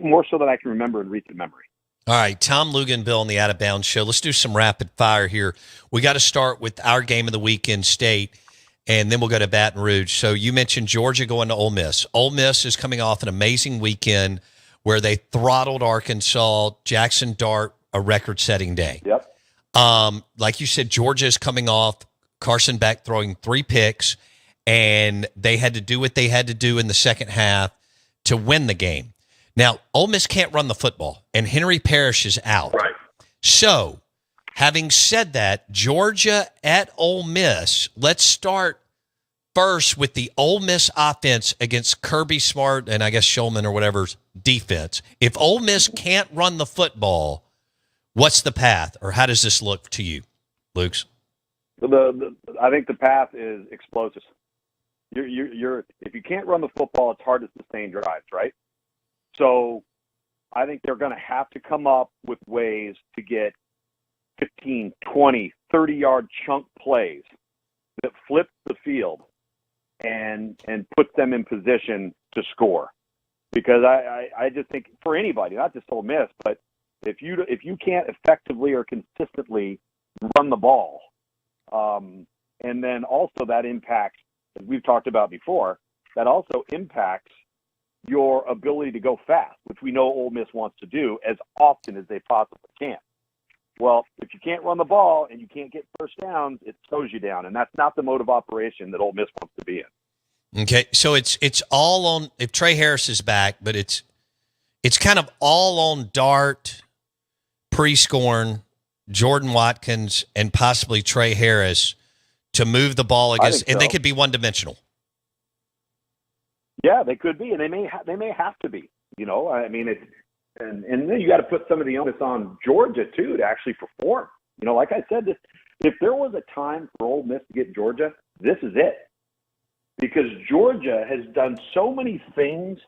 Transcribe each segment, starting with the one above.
more so than I can remember in recent memory. All right, Tom Luginbll on the Out of Bounds Show. Let's do some rapid fire here. We got to start with our game of the weekend, State, and then we'll go to Baton Rouge. So you mentioned Georgia going to Ole Miss. Ole Miss is coming off an amazing weekend where they throttled Arkansas. Jackson Dart, a record-setting day. Yep. Like you said, Georgia is coming off Carson Beck throwing 3 picks, and they had to do what they had to do in the second half to win the game. Now, Ole Miss can't run the football, and Henry Parrish is out. Right. So, having said that, Georgia at Ole Miss, let's start first with the Ole Miss offense against Kirby Smart and I guess Shulman or whatever's defense. If Ole Miss can't run the football, what's the path, or how does this look to you, Luke's? I think the path is explosives. If you can't run the football, it's hard to sustain drives, right? So I think they're going to have to come up with ways to get 15, 20, 30-yard chunk plays that flip the field and put them in position to score. Because I just think for anybody, not just Ole Miss, but if you can't effectively or consistently run the ball, and then also that impacts, as we've talked about before, that also impacts your ability to go fast, which we know Ole Miss wants to do as often as they possibly can. Well, if you can't run the ball and you can't get first downs, it slows you down, and that's not the mode of operation that Ole Miss wants to be in. Okay, so it's all on if Trey Harris is back, but it's kind of all on Dart, Prescorn, Jordan Watkins, and possibly Trey Harris to move the ball against, and they could be one-dimensional. Yeah, they could be, and they may have to be. You know, I mean, and then you got to put some of the onus on Georgia too to actually perform. You know, like I said, if there was a time for Ole Miss to get Georgia, this is it, because Georgia has done so many things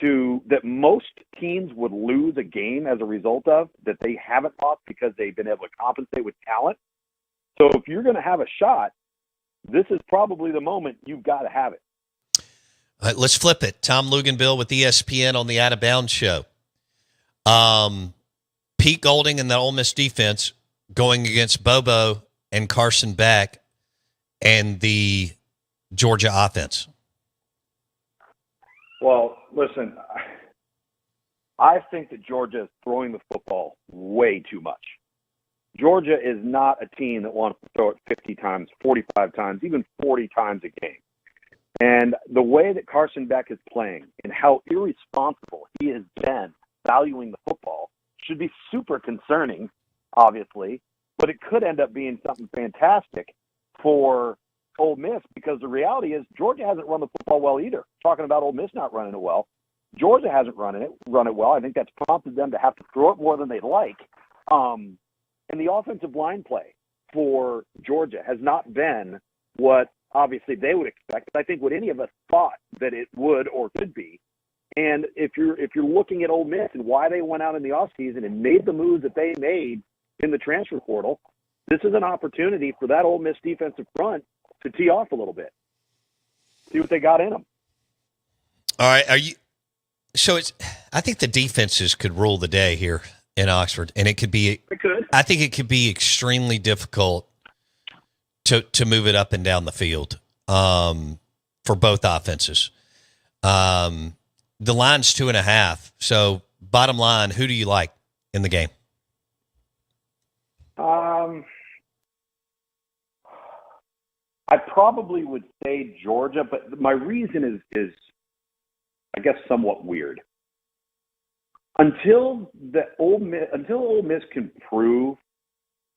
that most teams would lose a game as a result of that they haven't lost because they've been able to compensate with talent. So if you're going to have a shot, this is probably the moment you've got to have it. Let's flip it. Tom Luginbll with ESPN on the Out of Bounds Show. Pete Golding and the Ole Miss defense going against Bobo and Carson Beck and the Georgia offense. Well, listen, I think that Georgia is throwing the football way too much. Georgia is not a team that wants to throw it 50 times, 45 times, even 40 times a game. And the way that Carson Beck is playing and how irresponsible he has been valuing the football should be super concerning, obviously, but it could end up being something fantastic for Ole Miss, because the reality is Georgia hasn't run the football well either. Talking about Ole Miss not running it well, Georgia hasn't run it well. I think that's prompted them to have to throw it more than they'd like. And the offensive line play for Georgia has not been what obviously they would expect. I think what any of us thought that it would or could be. And if you're looking at Ole Miss and why they went out in the offseason and made the moves that they made in the transfer portal, this is an opportunity for that Ole Miss defensive front to tee off a little bit. See what they got in them. All right, I think the defenses could rule the day here in Oxford, and it could be. It could. I think it could be extremely difficult to move it up and down the field for both offenses. The line's 2.5. So, bottom line, who do you like in the game? I probably would say Georgia, but my reason is I guess somewhat weird. Until Ole Miss can prove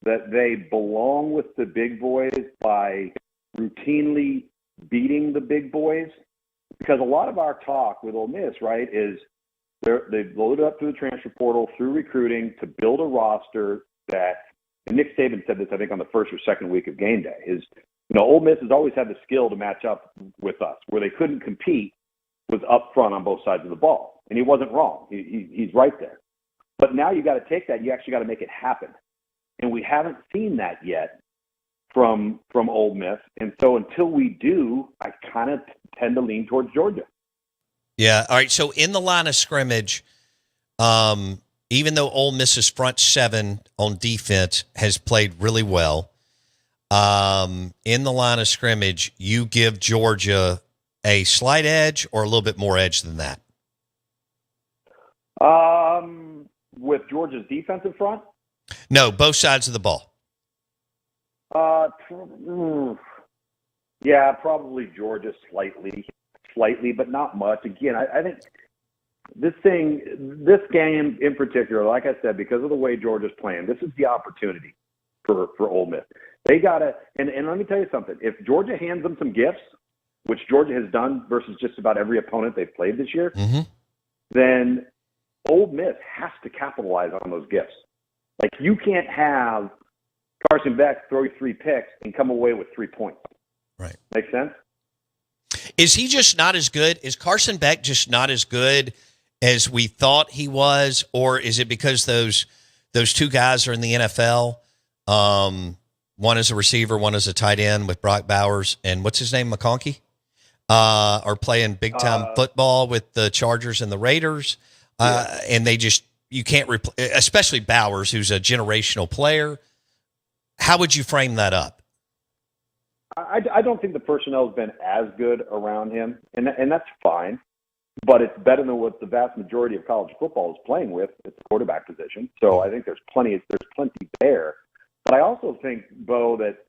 that they belong with the big boys by routinely beating the big boys, because a lot of our talk with Ole Miss, right, is they've loaded up through the transfer portal, through recruiting to build a roster that, and Nick Saban said this, I think, on the first or second week of game day, is, you know, Ole Miss has always had the skill to match up with us. Where they couldn't compete was up front on both sides of the ball. And he wasn't wrong. He's right there. But now you got to take that. You actually got to make it happen. And we haven't seen that yet from Ole Miss. And so until we do, I kind of tend to lean towards Georgia. Yeah. All right. So in the line of scrimmage, even though Ole Miss's front seven on defense has played really well, in the line of scrimmage, you give Georgia a slight edge or a little bit more edge than that? With Georgia's defensive front? No, both sides of the ball. Yeah, probably Georgia slightly, but not much. Again, I think this game in particular, like I said, because of the way Georgia's playing, this is the opportunity for Ole Miss. They gotta, and let me tell you something. If Georgia hands them some gifts, which Georgia has done versus just about every opponent they've played this year, then Ole Miss has to capitalize on those gifts. Like, you can't have Carson Beck throw 3 picks and come away with 3 points. Right. Make sense? Is he just not as good? Is Carson Beck just not as good as we thought he was? Or is it because those two guys are in the NFL? One is a receiver, one is a tight end with Brock Bowers, and what's his name, McConkey? Are playing big-time football with the Chargers and the Raiders. And they just, you can't especially Bowers, who's a generational player. How would you frame that up? I don't think the personnel has been as good around him, and that's fine. But it's better than what the vast majority of college football is playing with at the quarterback position. So I think there's plenty there. But I also think, Bo, that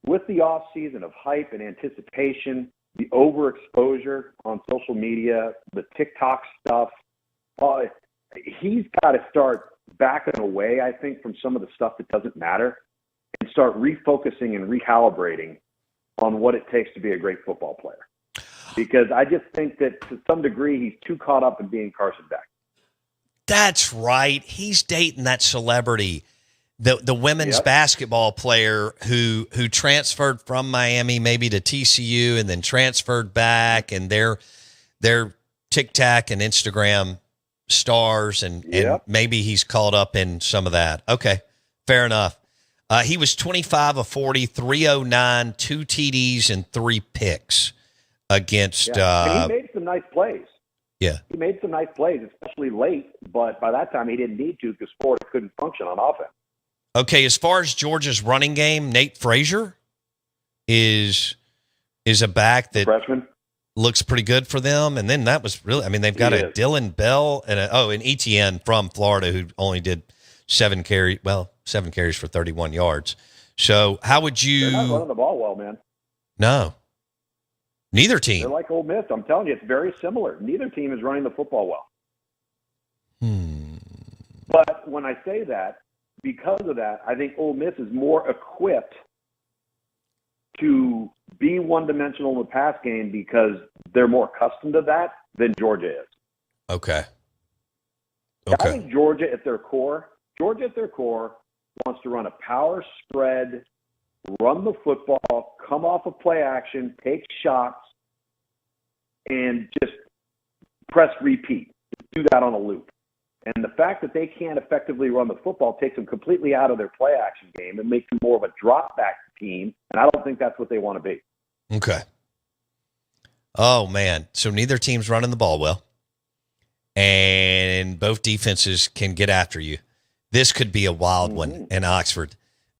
with the offseason of hype and anticipation, the overexposure on social media, the TikTok stuff, he's got to start backing away, I think, from some of the stuff that doesn't matter and start refocusing and recalibrating on what it takes to be a great football player. Because I just think that to some degree he's too caught up in being Carson Beck. That's right. He's dating that celebrity, the women's basketball player who transferred from Miami maybe to TCU and then transferred back, and they're TikTok and Instagram stars, and maybe he's caught up in some of that. Okay, fair enough. He was 25 of 40, 309, 2 TDs, and 3 picks against. And he made some nice plays. Yeah. He made some nice plays, especially late, but by that time he didn't need to because Florida couldn't function on offense. Okay, as far as Georgia's running game, Nate Frazier is a back that freshman looks pretty good for them. And then that was really, I mean, they've got a Dylan Bell and an Etienne from Florida who only did 7 carries for 31 yards. So how would you? They're not running the ball well, man. No. Neither team. They're like Ole Miss. I'm telling you, it's very similar. Neither team is running the football well. But when I say that, because of that, I think Ole Miss is more equipped to be one-dimensional in the pass game because they're more accustomed to that than Georgia is. Okay. I think Georgia at their core wants to run a power spread, run the football, come off of play action, take shots, and just press repeat. Do that on a loop. And the fact that they can't effectively run the football takes them completely out of their play action game and makes them more of a drop back team. And I don't think that's what they want to be. Okay. Oh, man. So neither team's running the ball well. And both defenses can get after you. This could be a wild one in Oxford.